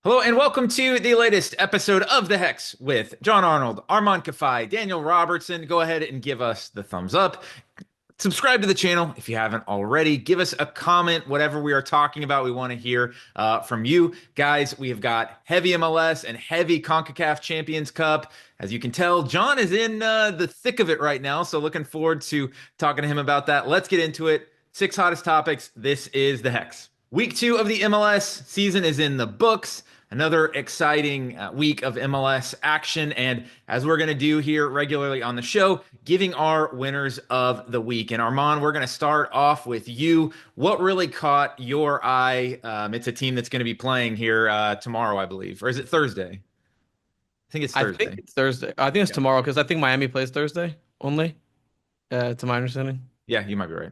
Hello and welcome to the latest episode of The Hex with John Arnold, Armand Kafai, Daniel Robertson. Go ahead and give us the thumbs up. Subscribe to the channel if you haven't already. Give us a comment, whatever we are talking about. We want to hear from you guys. We have got heavy MLS and heavy CONCACAF Champions Cup. As you can tell, John is in the thick of it right now. So looking forward to talking to him about that. Let's get into it. 6 hottest topics. This is The Hex. Week 2 of the MLS season is in the books. Another exciting week of MLS action. And as we're going to do here regularly on the show, giving our winners of the week. And Armand, we're going to start off with you. What really caught your eye? It's a team that's going to be playing here tomorrow, I believe. Or is it Thursday? I think it's I think Thursday. it's Thursday. I think it's Yeah. tomorrow because I think Miami plays Thursday only, to my understanding. Yeah, you might be right.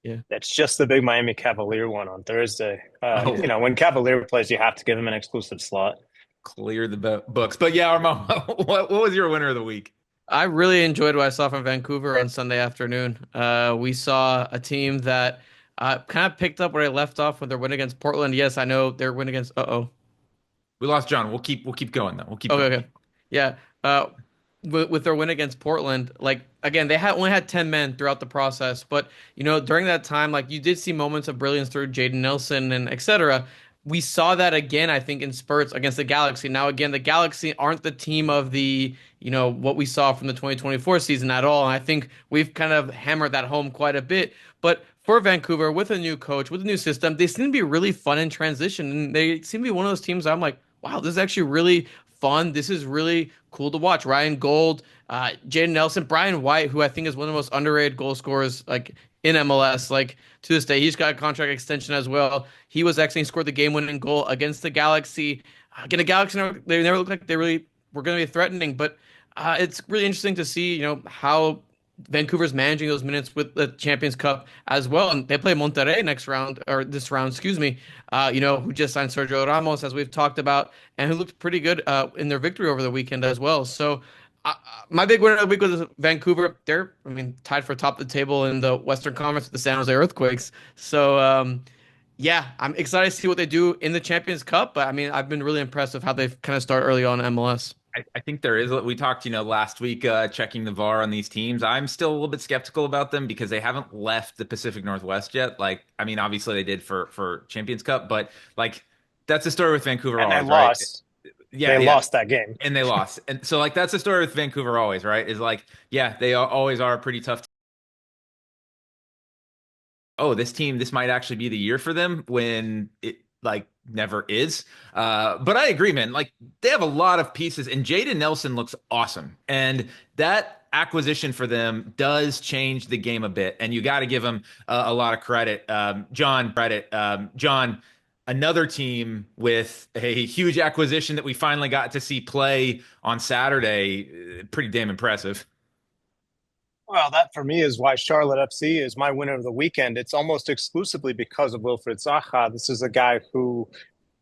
Yeah. That's just the big Miami Cavalier one on Thursday. Oh, When Cavalier plays, you have to give them an exclusive slot. clear the books. But yeah, Armand, what was your winner of the week? I really enjoyed what I saw from Vancouver on Sunday afternoon. We saw a team that kind of picked up where they left off with their win against Portland. Yes, I know their win against. Uh-oh. We lost John. We'll keep going though. We'll keep Okay, going. okay. Yeah. With their win against Portland, like again, they had only had 10 men throughout the process, but during that time, like you did see moments of brilliance through Jaden Nelson and etc. We saw that again, I think, in spurts against the Galaxy. Now, again, the Galaxy aren't the team of what we saw from the 2024 season at all. And I think we've kind of hammered that home quite a bit. But for Vancouver, with a new coach, with a new system, they seem to be really fun in transition. And they seem to be one of those teams I'm like, wow, this is actually really fun. This is really cool to watch. Ryan Gold, Jaden Nelson, Brian White, who I think is one of the most underrated goal scorers like in MLS. Like to this day, he's got a contract extension as well. He was actually scored the game-winning goal against the Galaxy. Again, the Galaxy, they never looked like they really were going to be threatening, but it's really interesting to see, how Vancouver's managing those minutes with the Champions Cup as well. And they play Monterrey next round, or this round, excuse me, who just signed Sergio Ramos, as we've talked about, and who looked pretty good in their victory over the weekend as well. So my big winner of the week was Vancouver. They're, tied for top of the table in the Western Conference with the San Jose Earthquakes. So, yeah, I'm excited to see what they do in the Champions Cup. But, I've been really impressed with how they've kind of started early on in MLS. I think there is. We talked, last week, checking the VAR on these teams. I'm still a little bit skeptical about them because they haven't left the Pacific Northwest yet. Like, obviously they did for Champions Cup, but like that's the story with Vancouver And they always, right? lost. Yeah, They yeah, lost that game. and they lost, and so like that's the story with Vancouver always, right? Is like, yeah, they always are a pretty tough. Oh, this team, this might actually be the year for them when it like never is. But I agree, man. Like they have a lot of pieces, and Jaden Nelson looks awesome, and that acquisition for them does change the game a bit. And you got to give them a lot of credit, John. John. Another team with a huge acquisition that we finally got to see play on Saturday. Pretty damn impressive. Well, that for me is why Charlotte FC is my winner of the weekend. It's almost exclusively because of Wilfried Zaha. This is a guy who,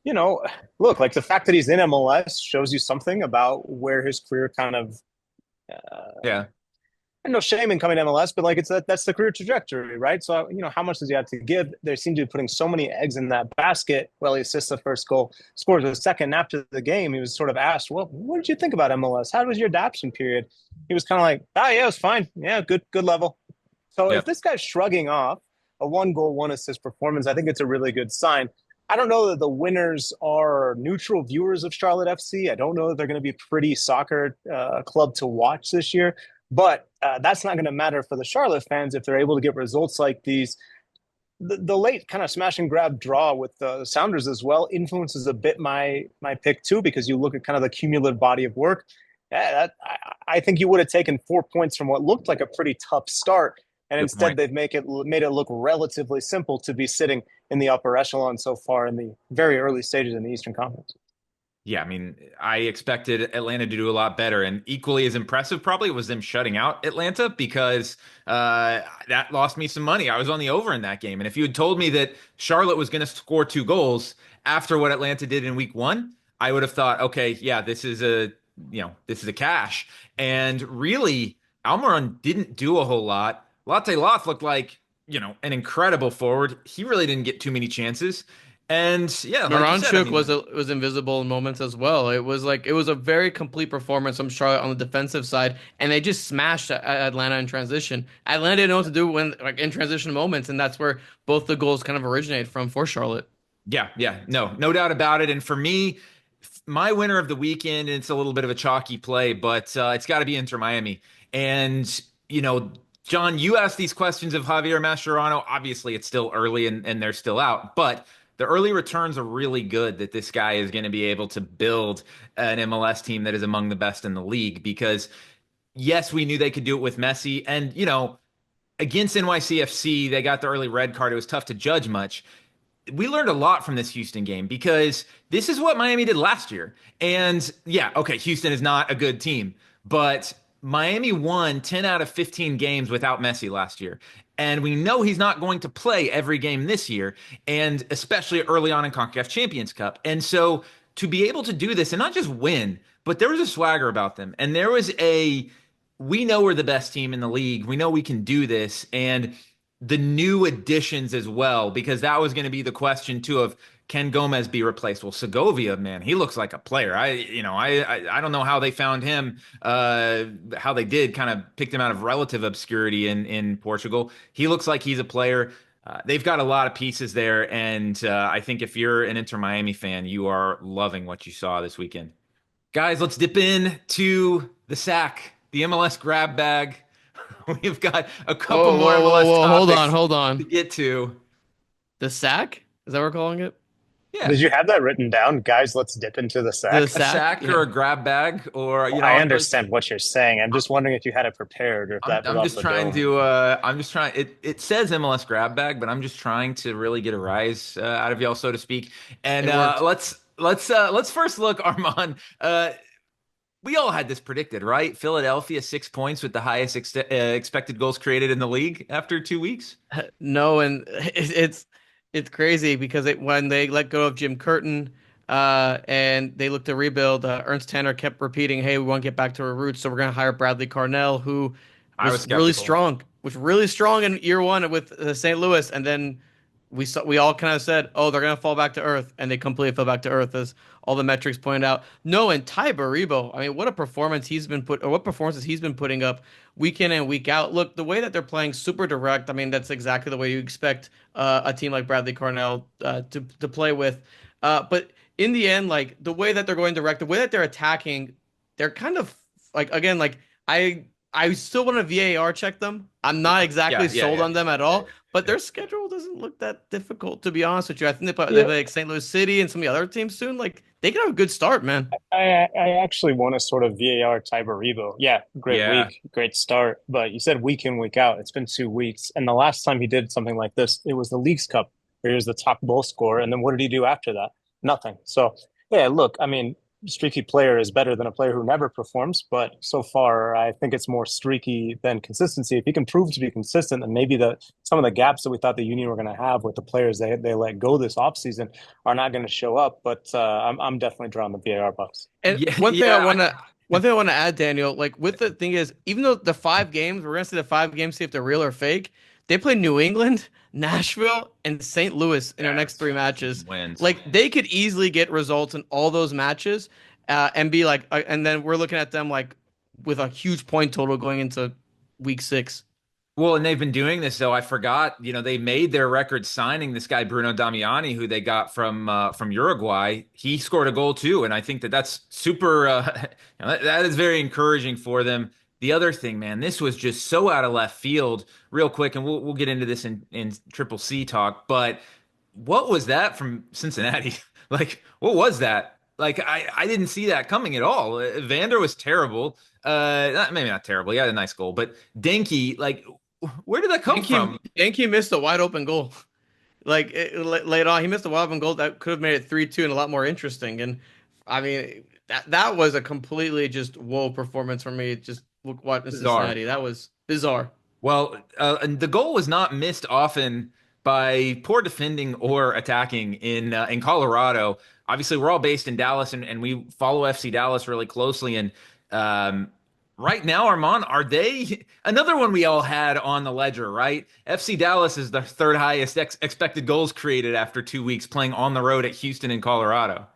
you know, look, like the fact that he's in MLS shows you something about where his career kind of Yeah. and no shame in coming to MLS, but like that's the career trajectory, right? So how much does he have to give? They seem to be putting so many eggs in that basket. Well, he assists the first goal, scores the second. After the game, he was sort of asked, "Well, what did you think about MLS? How was your adaptation period?" He was kind of like, "Ah, yeah, it was fine. Yeah, good level." So if Yep. this guy's shrugging off a 1 goal, 1 assist performance, I think it's a really good sign. I don't know that the winners are neutral viewers of Charlotte FC. I don't know that they're going to be a pretty soccer club to watch this year. But that's not going to matter for the Charlotte fans if they're able to get results like these. The late kind of smash and grab draw with the Sounders as well influences a bit my pick too, because you look at kind of the cumulative body of work. Yeah, I think you would have taken 4 points from what looked like a pretty tough start, and Good instead point. they've made it look relatively simple to be sitting in the upper echelon so far in the very early stages in the Eastern Conference. Yeah, I expected Atlanta to do a lot better, and equally as impressive probably was them shutting out Atlanta because that lost me some money. I was on the over in that game, and if you had told me that Charlotte was going to score 2 goals after what Atlanta did in week 1, I would have thought, okay, yeah, this is a cash. And really, Almiron didn't do a whole lot. Latte Loth looked like an incredible forward. He really didn't get too many chances. And yeah, like you said, I Miranchuk mean, was invisible in moments as well. It was a very complete performance from Charlotte on the defensive side, and they just smashed Atlanta in transition. Atlanta didn't know what to do when like in transition moments, and that's where both the goals kind of originate from for Charlotte. yeah, no doubt about it. And for me, my winner of the weekend, it's a little bit of a chalky play, but it's got to be Inter Miami. And, you know, John, you asked these questions of Javier Mascherano. Obviously, it's still early and they're still out, but the early returns are really good that this guy is going to be able to build an MLS team that is among the best in the league because, yes, we knew they could do it with Messi. And, you know, against NYCFC, they got the early red card. It was tough to judge much. We learned a lot from this Houston game because this is what Miami did last year. And yeah, okay, Houston is not a good team, but Miami won 10 out of 15 games without Messi last year. And we know he's not going to play every game this year, and especially early on in CONCACAF Champions Cup. And so to be able to do this and not just win, but there was a swagger about them. And there was we know we're the best team in the league. We know we can do this. And the new additions as well, because that was going to be the question too of can Gomez be replaced? Well, Segovia, man, he looks like a player. I don't know how they found him, how they did kind of picked him out of relative obscurity in Portugal. He looks like he's a player. They've got a lot of pieces there, and I think if you're an Inter Miami fan, you are loving what you saw this weekend. Guys, let's dip in to the sack, the MLS grab bag. We've got a couple more MLS Whoa! topics Hold to on. get to. The sack? Is that what we're calling it? Yeah, Did you have that written down? Guys, let's dip into the The sack. a sack? sack or Yeah. a grab bag, or I understand what you're saying. I'm just wondering if you had it prepared or if that was I'm off just the trying dome. to. I'm just trying. It says MLS grab bag, but I'm just trying to really get a rise out of y'all, so to speak. And It worked. let's first look, Armand. We all had this predicted, right? Philadelphia 6 points with the highest expected goals created in the league after 2 weeks. No, and it's crazy because when they let go of Jim Curtin, and they looked to rebuild, Ernst Tanner kept repeating, "Hey, we want to get back to our roots, so we're going to hire Bradley Carnell, who I was skeptical. was really strong in year one with St. Louis, and then we all kind of said, oh, they're going to fall back to earth, and they completely fell back to earth as all the metrics pointed out. No, and Ty Baribo, I mean, what performances he's been putting up week in and week out. Look, the way that they're playing super direct, I mean, that's exactly the way you expect a team like Bradley Carnell to play with. But in the end, like the way that they're going direct, the way that they're attacking, they're kind of like again, like I still want to VAR check them. I'm not exactly sold on them at all, but their schedule doesn't look that difficult, to be honest with you. I think they play like St. Louis City and some of the other teams soon. Like they can have a good start, man. I actually want to sort of VAR Tyberibo. Yeah, great Yeah, week, great start. But you said week in, week out. It's been 2 weeks. And the last time he did something like this, it was the Leagues Cup, where he was the top goal scorer. And then what did he do after that? Nothing. So, yeah, look, I mean, streaky player is better than a player who never performs. But so far, I think it's more streaky than consistency. If he can prove to be consistent, then maybe some of the gaps that we thought the Union were going to have with the players they let go this offseason are not going to show up. But I'm definitely drawing the VAR bucks. And yeah, one thing I want to add, Daniel, like with the thing is, even though the 5 games, we're gonna see the 5 games, see if they're real or fake. They play New England, Nashville, and St. Louis in their next 3 matches. wins. Like they could easily get results in all those matches, and be like, and then we're looking at them like with a huge point total going into week 6. Well, and they've been doing this though. I forgot, they made their record signing this guy Bruno Damiani, who they got from Uruguay. He scored a goal too, and I think that's super. That is very encouraging for them. The other thing, man, this was just so out of left field. Real quick, and we'll get into this in Triple C talk. But what was that from Cincinnati? Like, what was that? Like, I didn't see that coming at all. Vander was terrible. Maybe not terrible. He had a nice goal, but Denke, like, where did that come from? Yankee missed a wide open goal. Like late on, he missed a wide open goal that could have made it 3-2 and a lot more interesting. And I mean, that was a completely just whoa performance for me. Just look what Cincinnati. That was bizarre. Well, and the goal was not missed often by poor defending or attacking in Colorado. Obviously, we're all based in Dallas, and we follow FC Dallas really closely. And right now, Armand, are they another one we all had on the ledger, right? FC Dallas is the third highest expected goals created after 2 weeks playing on the road at Houston and Colorado.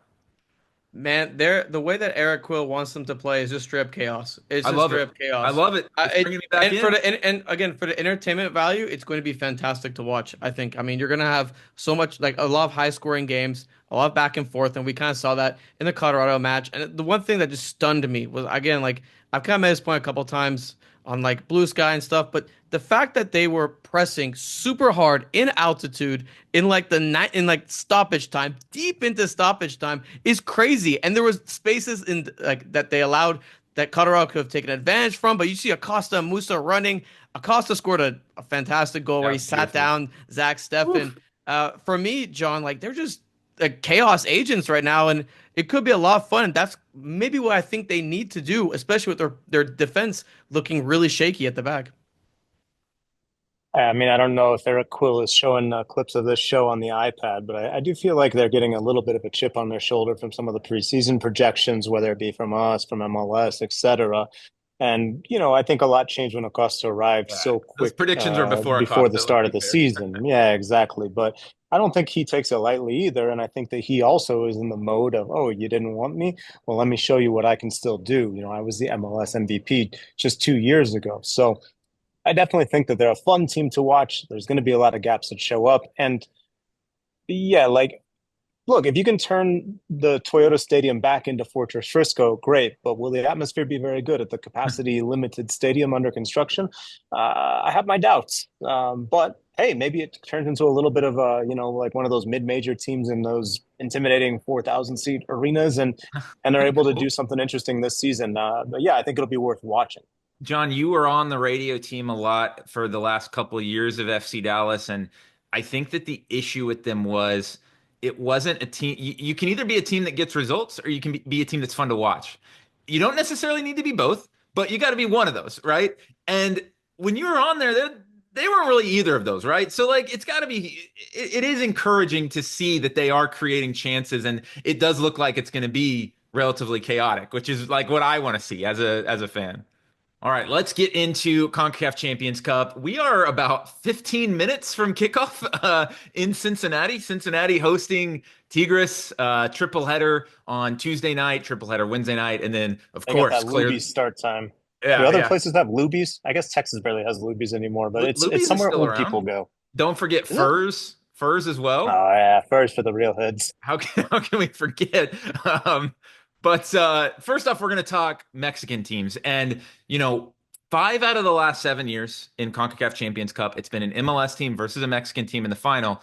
Man, the way that Eric Quill wants them to play is just straight up chaos. It's I just love straight it. up I chaos. love it. It's bringing me back And for in. and again for the entertainment value, it's going to be fantastic to watch. I think. I mean, you're gonna have so much like a lot of high scoring games, a lot of back and forth, and we kind of saw that in the Colorado match. And the one thing that just stunned me was again like I've kind of made this point a couple times on like Blue Sky and stuff, but the fact that they were pressing super hard in altitude in like the night in like stoppage time, deep into stoppage time, is crazy. And there was spaces in like that they allowed that Colorado could have taken advantage from. But you see Acosta and Musa running. Acosta scored a fantastic goal where he sat down Zach Steffen. For me, John, like they're just like chaos agents right now, and it could be a lot of fun. And that's maybe what I think they need to do, especially with their defense looking really shaky at the back. I mean, I don't know if Eric Quill is showing clips of this show on the iPad, but I do feel like they're getting a little bit of a chip on their shoulder from some of the preseason projections, whether it be from us, from MLS, etc. And, I think a lot changed when Acosta arrived Yeah. so Those quick predictions were before before the Acosta, let's start be of the fair. season. Yeah, exactly. But I don't think he takes it lightly either. And I think that he also is in the mode of, oh, you didn't want me? Well, let me show you what I can still do. I was the MLS MVP just 2 years ago. So I definitely think that they're a fun team to watch. There's going to be a lot of gaps that show up. And yeah, like, look, if you can turn the Toyota Stadium back into Fortress Frisco, great. But will the atmosphere be very good at the capacity limited stadium under construction? I have my doubts. But hey, maybe it turns into a little bit of a, like one of those mid-major teams in those intimidating 4,000 seat arenas, and they're able to do Cool. something interesting this season. But yeah, I think it'll be worth watching. John, you were on the radio team a lot for the last couple of years of FC Dallas, and I think that the issue with them was it wasn't a team. You can either be a team that gets results or you can be a team that's fun to watch. You don't necessarily need to be both, but you got to be one of those, right? And when you were on there, they weren't really either of those, right? So like it's got to be it is encouraging to see that they are creating chances and it does look like it's going to be relatively chaotic, which is like what I want to see as a fan. All right, let's get into CONCACAF Champions Cup. We are about 15 minutes from kickoff in Cincinnati. Cincinnati hosting Tigres, triple header on Tuesday night, triple header Wednesday night, and then of They got course that clear. Luby's start time. Do Yeah, other yeah. places have Luby's? I guess Texas barely has Luby's anymore, but it's Luby's is somewhere still old people around. go. Don't forget Is it? Furs as well. Oh yeah, first for the real heads. How can we forget? But first off, we're going to talk Mexican teams, and 5 out of the last 7 years in CONCACAF Champions Cup, it's been an MLS team versus a Mexican team in the final.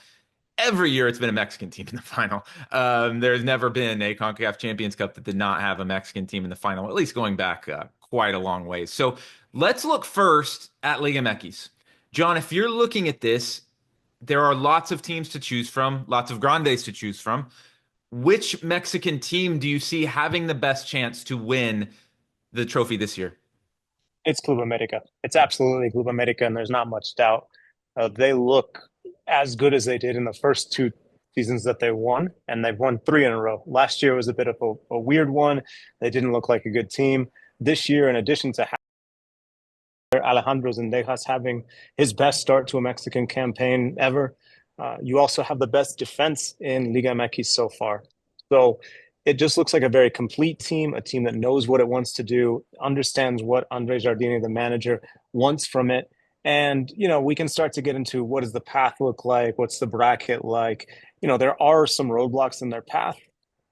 Every year, it's been a Mexican team in the final. There's never been a CONCACAF Champions Cup that did not have a Mexican team in the final, at least going back quite a long ways. So let's look first at Liga MX. John, if you're looking at this, there are lots of teams to choose from, lots of grandes to choose from. Which Mexican team do you see having the best chance to win the trophy this year? It's Club America. It's absolutely Club America, and there's not much doubt. They look as good as they did in the first two seasons that they won, and they've won three in a row. Last year was a bit of a weird one. They didn't look like a good team. This year, in addition to Alejandro Zendejas having his best start to a Mexican campaign ever, you also have the best defense in Liga MX so far. So it just looks like a very complete team, a team that knows what it wants to do, understands what Andre Jardine, the manager, wants from it. And, we can start to get into what does the path look like? What's the bracket like? There are some roadblocks in their path.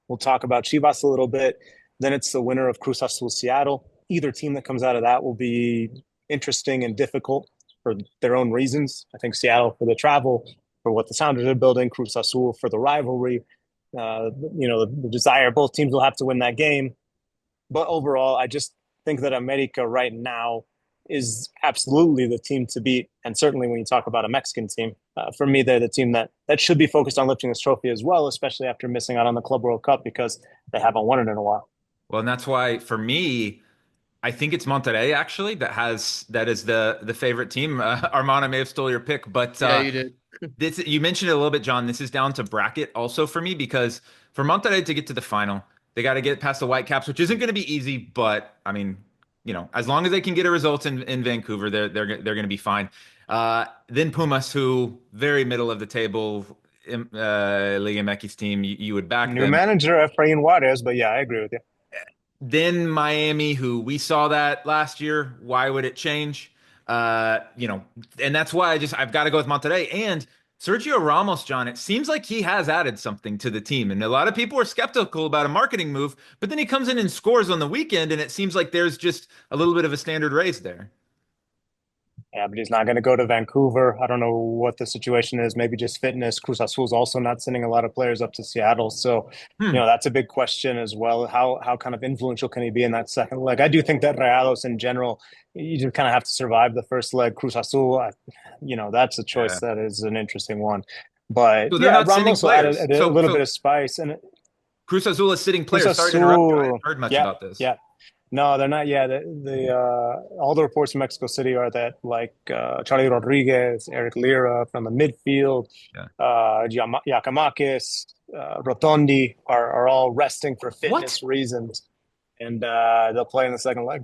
We'll talk about Chivas a little bit. Then it's the winner of Cruz Azul Seattle. Either team that comes out of that will be interesting and difficult for their own reasons. I think Seattle for the travel, for what the Sounders are building, Cruz Azul for the rivalry. The desire, both teams will have to win that game. But overall, I just think that America right now is absolutely the team to beat. And certainly when you talk about a Mexican team, for me, they're the team that should be focused on lifting this trophy as well, especially after missing out on the Club World Cup because they haven't won it in a while. Well, and that's why for me, I think it's Monterrey actually that is the favorite team. Armand, I may have stole your pick, but Yeah, you did. this you mentioned it a little bit, John. This is down to bracket also for me because for Monterrey to get to the final, they got to get past the Whitecaps, which isn't going to be easy. But I mean, as long as they can get a result in Vancouver, they're going to be fine. Then Pumas, who very middle of the table, Liga MX team, you would back New them. manager, Efrain Juarez, but yeah, I agree with you. Then Miami, who we saw that last year. Why would it change? And that's why I've got to go with Monterrey and Sergio Ramos, John. It seems like he has added something to the team, and a lot of people are skeptical about a marketing move, but then he comes in and scores on the weekend, and it seems like there's just a little bit of a standard raise there. Yeah, but he's not going to go to Vancouver. I don't know what the situation is. Maybe just fitness. Cruz Azul's also not sending a lot of players up to Seattle. So, that's a big question as well. How kind of influential can he be in that second leg? I do think that Rayados in general, you just kind of have to survive the first leg. Cruz Azul, that's a choice that is an interesting one. But So they're not sending Ramos will add players. a little bit of spice. And Cruz Azul is sitting Cruz players. Sorry to interrupt you. I Azul, haven't heard much yeah, about this. yeah. No, they're not. Yeah, all the reports from Mexico City are that Charlie Rodriguez, Eric Lira from the midfield, Yeah. Giacomakis, Rotondi are all resting for fitness reasons, and they'll play in the second leg.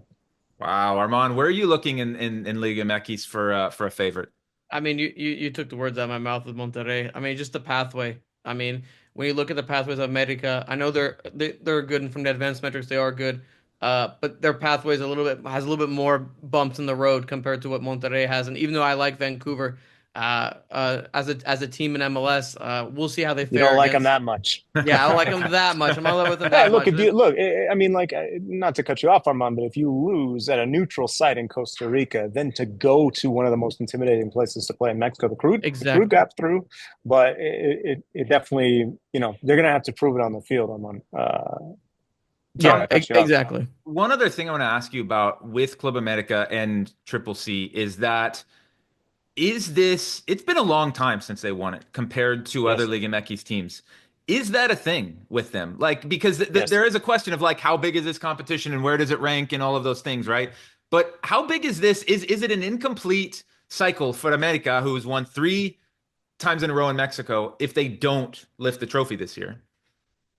Wow, Armand, where are you looking in Liga MX for a favorite? I mean, you took the words out of my mouth with Monterrey. I mean, just the pathway. I mean, when you look at the pathways of America, I know they're good, and from the advanced metrics, they are good. But their pathway is has a little bit more bumps in the road compared to what Monterrey has. And even though I like Vancouver, as a team in MLS, we'll see how they fare. You don't like them that much. Yeah, I don't like them that much. I'm not in love with them Yeah, that look, much. I mean, not to cut you off, Armand, but if you lose at a neutral site in Costa Rica, then to go to one of the most intimidating places to play in Mexico, the crew got through, but it definitely, they're going to have to prove it on the field, Armand. Yeah, exactly. One other thing I want to ask you about with Club America and Triple C is that it's been a long time since they won it compared to other Liga MX teams. Is that a thing with them? Because there is a question of how big is this competition and where does it rank and all of those things, right? But how big is this? Is it an incomplete cycle for America, who's won 3 times in a row in Mexico, if they don't lift the trophy this year?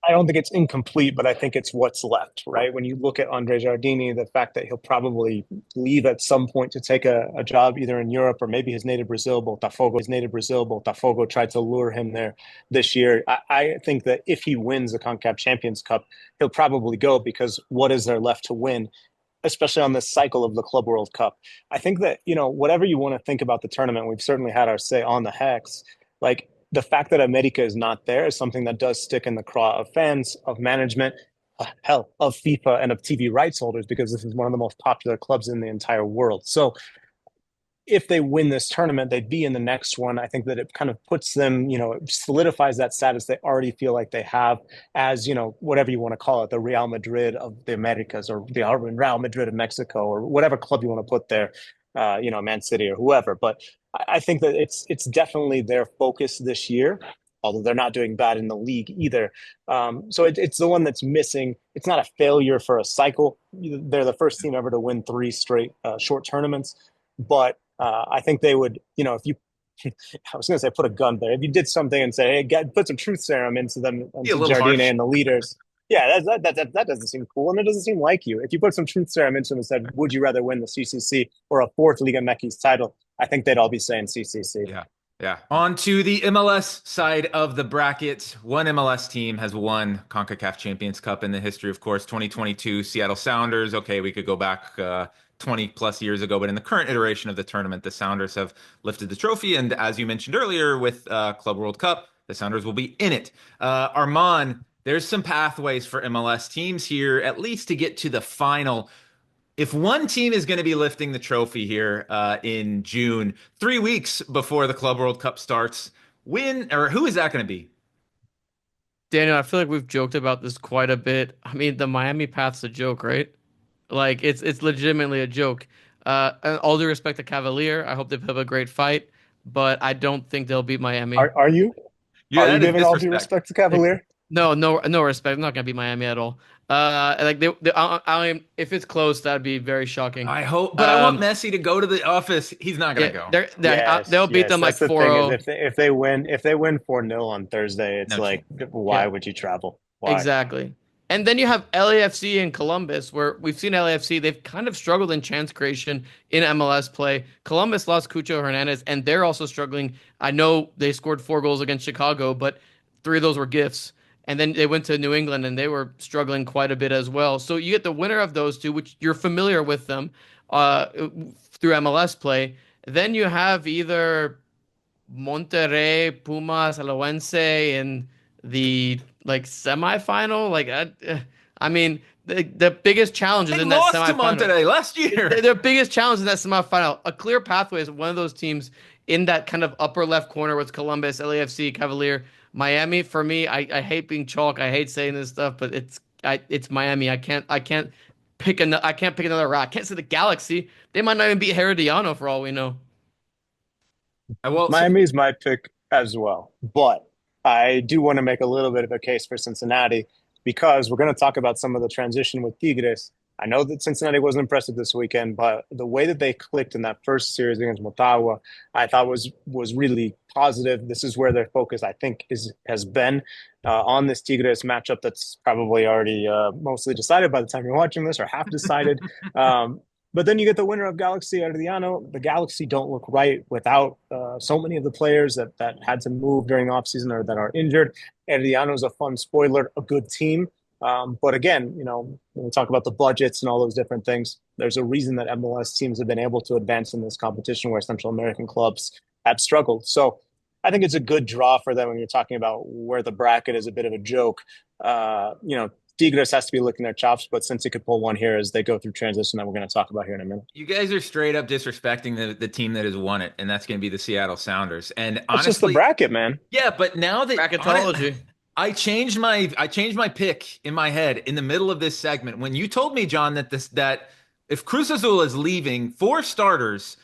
I don't think it's incomplete, but I think it's what's left, right? When you look at Andre Jardini, the fact that he'll probably leave at some point to take a job either in Europe or maybe his native Brazil, Botafogo tried to lure him there this year. I think that if he wins the CONCACAF Champions Cup, he'll probably go, because what is there left to win, especially on this cycle of the Club World Cup? I think that, whatever you want to think about the tournament, we've certainly had our say on the Hex. The fact that America is not there is something that does stick in the craw of fans, of management, hell, of FIFA and of TV rights holders, because this is one of the most popular clubs in the entire world. So if they win this tournament, they'd be in the next one. I think that it kind of puts them, it solidifies that status they already feel like they have as, whatever you want to call it, the Real Madrid of the Americas, or the Real Madrid of Mexico, or whatever club you want to put there, Man City or whoever. But I think that it's definitely their focus this year, although they're not doing bad in the league either. So it's the one that's missing. It's not a failure for a cycle. They're the first team ever to win 3 straight short tournaments. But I think they would, if you, I was going to say put a gun there. If you did something and say, hey, put some truth serum into them, into Jardine and the leaders. Yeah, that doesn't seem cool, and it doesn't seem like you. If you put some truth serum into them and said, would you rather win the CCC or a 4th Liga MX title, I think they'd all be saying CCC. Yeah. On to the MLS side of the bracket. One MLS team has won CONCACAF Champions Cup in the history, of course, 2022 Seattle Sounders. Okay, we could go back 20 plus years ago, but in the current iteration of the tournament, the Sounders have lifted the trophy. And as you mentioned earlier with Club World Cup, the Sounders will be in it. Armand, there's some pathways for MLS teams here, at least to get to the final. If one team is going to be lifting the trophy here in June, 3 weeks before the Club World Cup starts, who is that going to be? Daniel, I feel like we've joked about this quite a bit. I mean, the Miami path's a joke, right? It's legitimately a joke. And all due respect to Cavalier, I hope they have a great fight, but I don't think they'll beat Miami. Are you? Yeah, are you giving all due respect to Cavalier? No respect. I'm not gonna beat Miami at all. If it's close, that'd be very shocking. I hope, but I want Messi to go to the office. He's not gonna go. They'll beat them like 4-0. If they win 4-0 on Thursday, it's why would you travel? Why? Exactly. And then you have LAFC and Columbus, where we've seen LAFC, they've kind of struggled in chance creation in MLS play. Columbus lost Cucho Hernandez, and they're also struggling. I know they scored 4 goals against Chicago, but 3 of those were gifts. And then they went to New England, and they were struggling quite a bit as well. So you get the winner of those two, which you're familiar with them uh, through MLS play. Then you have either Monterrey, Pumas, Alajuelense in the like semifinal. I mean, the biggest challenge is They in that lost to semifinal. Monterrey last year. Their biggest challenge in that semifinal. A clear pathway is one of those teams in that kind of upper left corner with Columbus, LAFC, Cavalier, Miami. For me, I hate being chalk. I hate saying this stuff, but it's Miami. I can't pick another rock. I can't say the Galaxy. They might not even beat Herediano for all we know. Well, Miami's my pick as well, but I do want to make a little bit of a case for Cincinnati because we're going to talk about some of the transition with Tigres. I know that Cincinnati wasn't impressive this weekend, but the way that they clicked in that first series against Motagua, I thought was really positive. This is where their focus, I think, has been on this Tigres matchup that's probably already mostly decided by the time you're watching this, or half decided. But then you get the winner of Galaxy Herediano. The Galaxy don't look right without so many of the players that had to move during the offseason or that are injured. Herediano is a fun spoiler, a good team. But again, when we talk about the budgets and all those different things, there's a reason that MLS teams have been able to advance in this competition where Central American clubs have struggled. So I think it's a good draw for them when you're talking about where the bracket is a bit of a joke. Tigres has to be licking their chops, but since he could pull one here as they go through transition that we're going to talk about here in a minute. you guys are straight up disrespecting the team that has won it, and that's going to be the Seattle Sounders. And It's just the honestly, bracket, man. yeah, but now that Bracketology. I changed my pick in my head in the middle of this segment when you told me, John, that if Cruz Azul is leaving 4 starters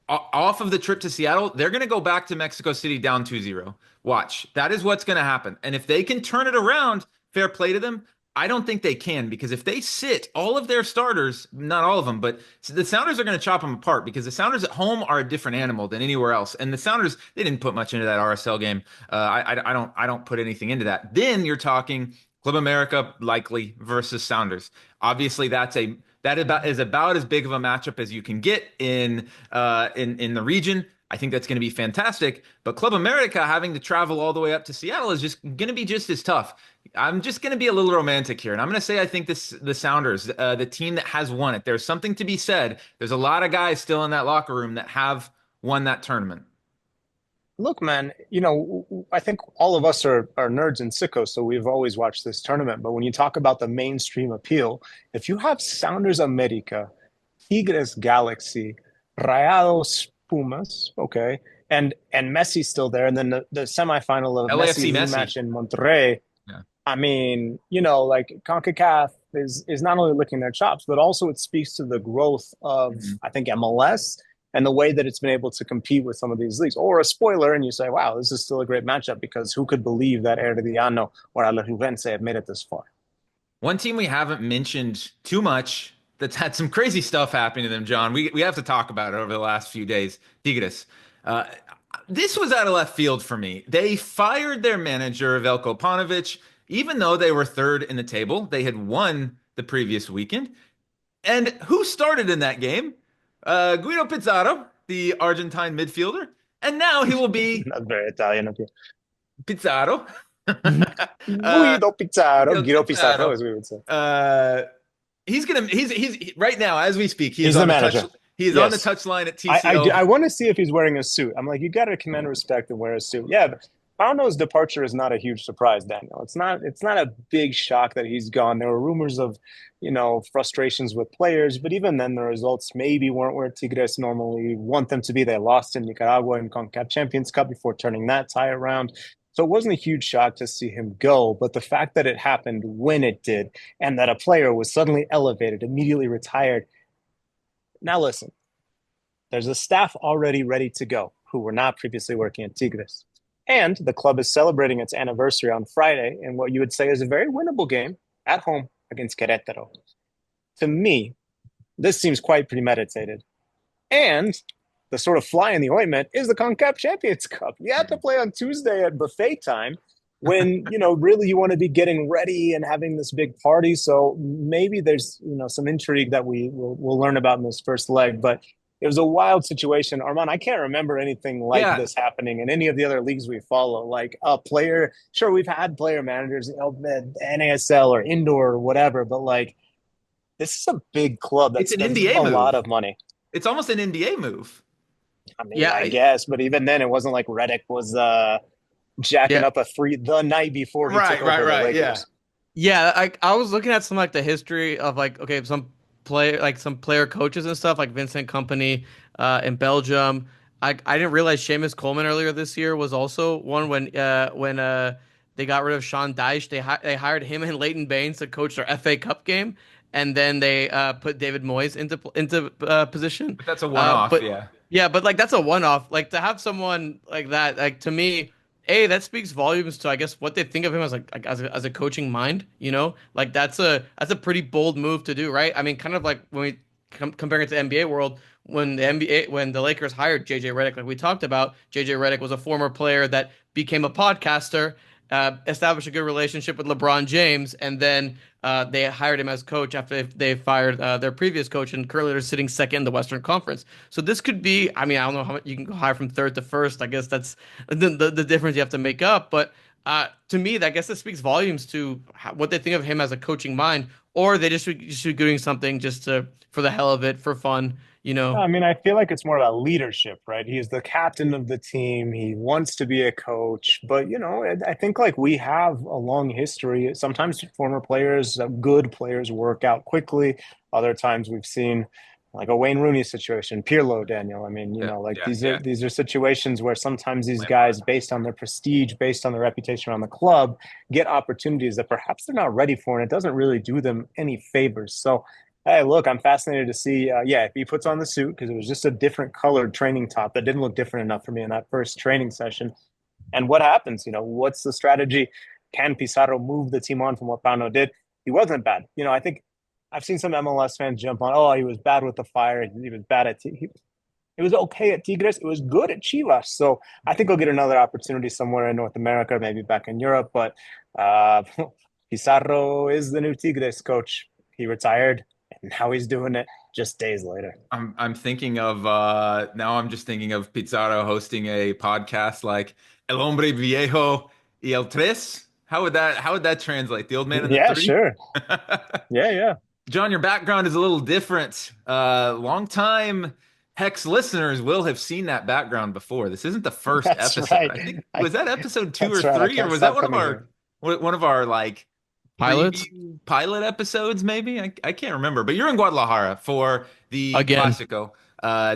off of the trip to Seattle, they're going to go back to Mexico City down 2-0. Watch. That is what's going to happen. And if they can turn it around, fair play to them. I don't think they can, because if they sit all of their starters, not all of them, but the Sounders are going to chop them apart, because the Sounders at home are a different animal than anywhere else. And the Sounders, they didn't put much into that RSL game. I don't put anything into that. Then you're talking Club America likely versus Sounders. Obviously, that is about as big of a matchup as you can get in the region. I think that's going to be fantastic. But Club America having to travel all the way up to Seattle is just going to be just as tough. I'm just going to be a little romantic here, and I'm going to say I think the Sounders, the team that has won it, there's something to be said. There's a lot of guys still in that locker room that have won that tournament. Look, man, I think all of us are nerds and sickos, so we've always watched this tournament. But when you talk about the mainstream appeal, if you have Sounders America, Tigres Galaxy, Rayados Pumas, okay, and Messi's still there, and then the semifinal of LAFC Messi rematch in Monterrey. Yeah. I mean, like CONCACAF is not only licking their chops, but also it speaks to the growth of, I think, MLS and the way that it's been able to compete with some of these leagues. Or a spoiler, and you say, wow, this is still a great matchup, because who could believe that Herediano or Alajuelense have made it this far? One team we haven't mentioned too much that's had some crazy stuff happening to them, John. We have to talk about it over the last few days. Tigres. This was out of left field for me. They fired their manager, Veljko Paunovic, even though they were third in the table. They had won the previous weekend. And who started in that game? Guido Pizarro, the Argentine midfielder. And now he will be Not very Italian of you. Pizarro. Guido Pizarro. Guido Pizarro, as we would say. He's right now as we speak. He's the manager. He's on the touchline at TCO. TCO. I want to see if he's wearing a suit. I'm like, you got to command respect and wear a suit. Yeah, but Pauno's departure is not a huge surprise, Daniel. It's not a big shock that he's gone. There were rumors of, frustrations with players, but even then the results maybe weren't where Tigres normally want them to be. They lost in Nicaragua in CONCACAF Champions Cup before turning that tie around. So it wasn't a huge shock to see him go, but the fact that it happened when it did, and that a player was suddenly elevated, immediately retired. Now listen, there's a staff already ready to go who were not previously working at Tigres. And the club is celebrating its anniversary on Friday in what you would say is a very winnable game at home against Querétaro. To me, this seems quite premeditated. And the sort of fly in the ointment is the CONCACAF Champions Cup. You have to play on Tuesday at buffet time. when, really you want to be getting ready and having this big party. So maybe there's, some intrigue that we'll learn about in this first leg. But it was a wild situation. Armand, I can't remember anything like Yeah, this happening in any of the other leagues we follow. Like a player, sure, we've had player managers, NASL or indoor or whatever, but like this is a big club that it's an spends NBA a lot move. of money. It's almost an NBA move. I mean, Yeah, I guess, but even then, it wasn't like Reddick was jacking yeah, up a three the night before he took Right, right, over the right. Yeah. Lakers. yeah. I was looking at some like the history of like okay, some player coaches and stuff like Vincent Company in Belgium. I didn't realize Seamus Coleman earlier this year was also one when they got rid of Sean Dyche. They hired him and Leighton Baines to coach their FA Cup game, and then they put David Moyes into position. But that's a one-off. But Yeah. yeah, but like that's a one-off. Like to have someone like that, like to me, that speaks volumes to I guess what they think of him as like as a coaching mind. Like that's a pretty bold move to do, right? I mean, kind of like when we comparing it to the NBA world, when the Lakers hired JJ Redick, like we talked about, JJ Redick was a former player that became a podcaster, established a good relationship with LeBron James, and then they hired him as coach after they fired their previous coach, and currently they're sitting second in the Western Conference. So this could be, I mean, I don't know how much you can go higher from third to first. I guess that's the difference you have to make up. But to me, I guess that speaks volumes to what they think of him as a coaching mind, or they just be doing something just for the hell of it, for fun, you know. I mean, I feel like it's more about leadership, right? He's the captain of the team. He wants to be a coach, but I think like we have a long history. Sometimes former players, good players, work out quickly. Other times we've seen like a Wayne Rooney situation, Pirlo, Daniel. I mean, Yeah. like Yeah. these are Yeah. these are situations where sometimes these Lampard. guys, based on their prestige, based on their reputation around the club, get opportunities that perhaps they're not ready for, and it doesn't really do them any favors. So hey, look, I'm fascinated to see. If he puts on the suit, because it was just a different colored training top that didn't look different enough for me in that first training session. And what happens? What's the strategy? Can Pizarro move the team on from what Pauno did? He wasn't bad. I think I've seen some MLS fans jump on, oh, he was bad with the fire. He was bad at, it was okay at Tigres. It was good at Chivas. So I think he'll get another opportunity somewhere in North America, maybe back in Europe. But uh, Pizarro is the new Tigres coach. He retired, and now he's doing it just days later. I'm thinking of now I'm just thinking of Pizarro hosting a podcast like El Hombre Viejo y El Tres. How would that translate? The old man and the Yeah, three? sure. Yeah, yeah. John, your background is a little different. Long time Hex listeners will have seen that background before. This isn't the first That's episode. right. I think I, was that episode two or that's right. I three, or can't was that stop one of coming our here. like Pilots preview pilot episodes? Maybe I can't remember. But you're in Guadalajara for the again. Clasico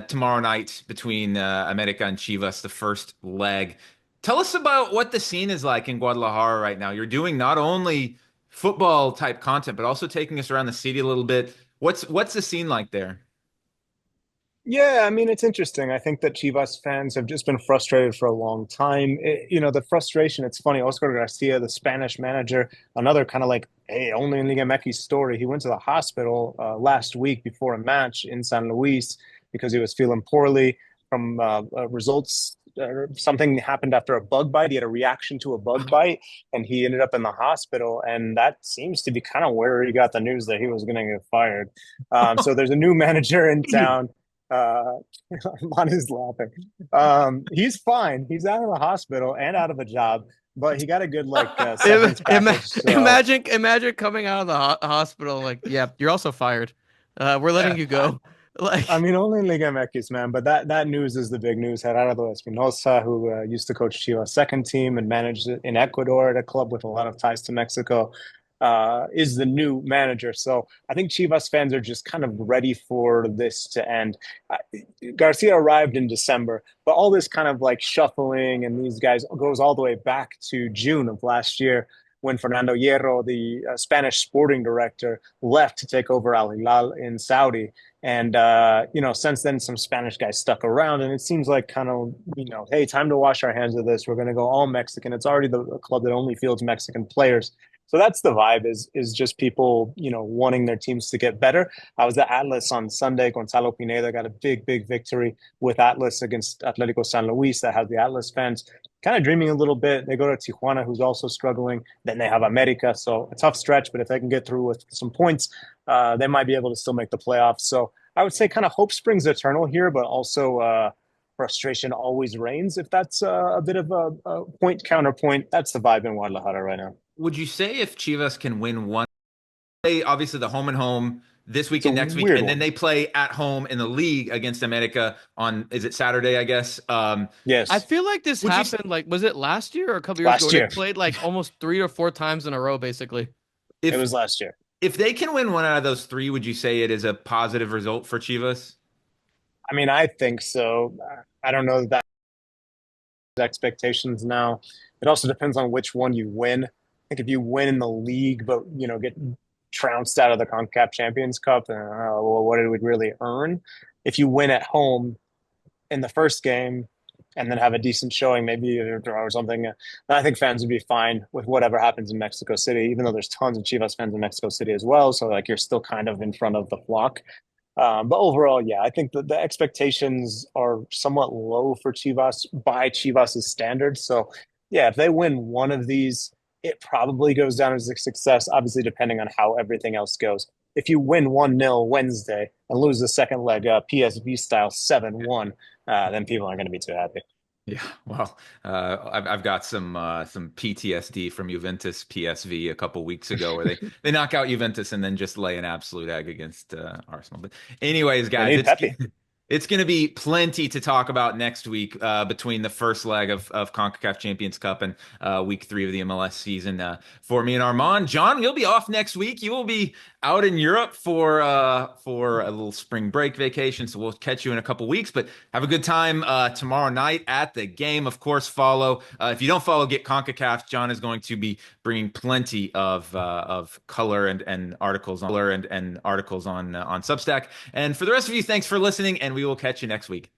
tomorrow night between America and Chivas, the first leg. Tell us about what the scene is like in Guadalajara right now. You're doing not only football type content, but also taking us around the city a little bit. What's the scene like there? Yeah, I mean, it's interesting. I think that Chivas fans have just been frustrated for a long time. The frustration, it's funny. Oscar Garcia, the Spanish manager, another kind of like, hey, only in Liga MX story. He went to the hospital last week before a match in San Luis because he was feeling poorly from results. Something happened after a bug bite. He had a reaction to a bug bite, and he ended up in the hospital. And that seems to be kind of where he got the news that he was going to get fired. So there's a new manager in town. Uh, Armand is laughing. He's fine. He's out of the hospital and out of a job, but he got a good like severance package. So Imagine coming out of the hospital like, yeah, you're also fired. We're letting Yeah. you go. I Like, mean, only in Liga MX, man. But that news is the big news. Gerardo Espinosa, who used to coach Chivas' second team and managed it in Ecuador at a club with a lot of ties to Mexico, is the new manager. So I think Chivas fans are just kind of ready for this to end. Uh, Garcia arrived in December, but all this kind of like shuffling and these guys goes all the way back to June of last year when Fernando Hierro, the Spanish sporting director, left to take over Al Hilal in Saudi. And since then, some Spanish guys stuck around, and it seems like kind of hey, time to wash our hands of this. We're going to go all Mexican. It's already the club that only fields Mexican players. So that's the vibe is just people, wanting their teams to get better. I was at Atlas on Sunday. Gonzalo Pineda got a big, big victory with Atlas against Atletico San Luis that has the Atlas fans kind of dreaming a little bit. They go to Tijuana, who's also struggling. Then they have America, so a tough stretch. But if they can get through with some points, they might be able to still make the playoffs. So I would say kind of hope springs eternal here, but also frustration always reigns. If that's a bit of a point counterpoint, that's the vibe in Guadalajara right now. Would you say if Chivas can win one, obviously the home and home this week It's a and next week, weird and then one. they play at home in the league against America on, is it Saturday, I guess? I Yes, feel like this Would you happened like was it last year or a couple years ago? last They year. played like almost 3 or 4 times in a row, basically. It if was last year. if they can win one out of those three, would you say it is a positive result for Chivas? I mean, I think so. I don't know that expectations now. It also depends on which one you win. I think if you win in the league, but get trounced out of the CONCACAF Champions Cup, well, what did we really earn? If you win at home in the first game and then have a decent showing, maybe a draw or something, then I think fans would be fine with whatever happens in Mexico City, even though there's tons of Chivas fans in Mexico City as well. So like you're still kind of in front of the flock. But overall, yeah, I think the expectations are somewhat low for Chivas by Chivas' standards. So, yeah, if they win one of these, it probably goes down as a success, obviously, depending on how everything else goes. If you win 1-0 Wednesday and lose the second leg, PSV style 7-1, then people aren't going to be too happy. Yeah, well, I've got some PTSD from Juventus PSV a couple weeks ago where they knock out Juventus and then just lay an absolute egg against Arsenal. But anyways, They guys, need Pepe. it's going to be plenty to talk about next week between the first leg of CONCACAF Champions Cup and week 3 of the MLS season. For me and Armand, John, you'll be off next week. You will be out in Europe for a little spring break vacation, so we'll catch you in a couple weeks. But have a good time tomorrow night at the game. Of course, follow. If you don't follow, get CONCACAF. John is going to be bringing plenty of color and articles on Substack. And for the rest of you, thanks for listening, and we will catch you next week.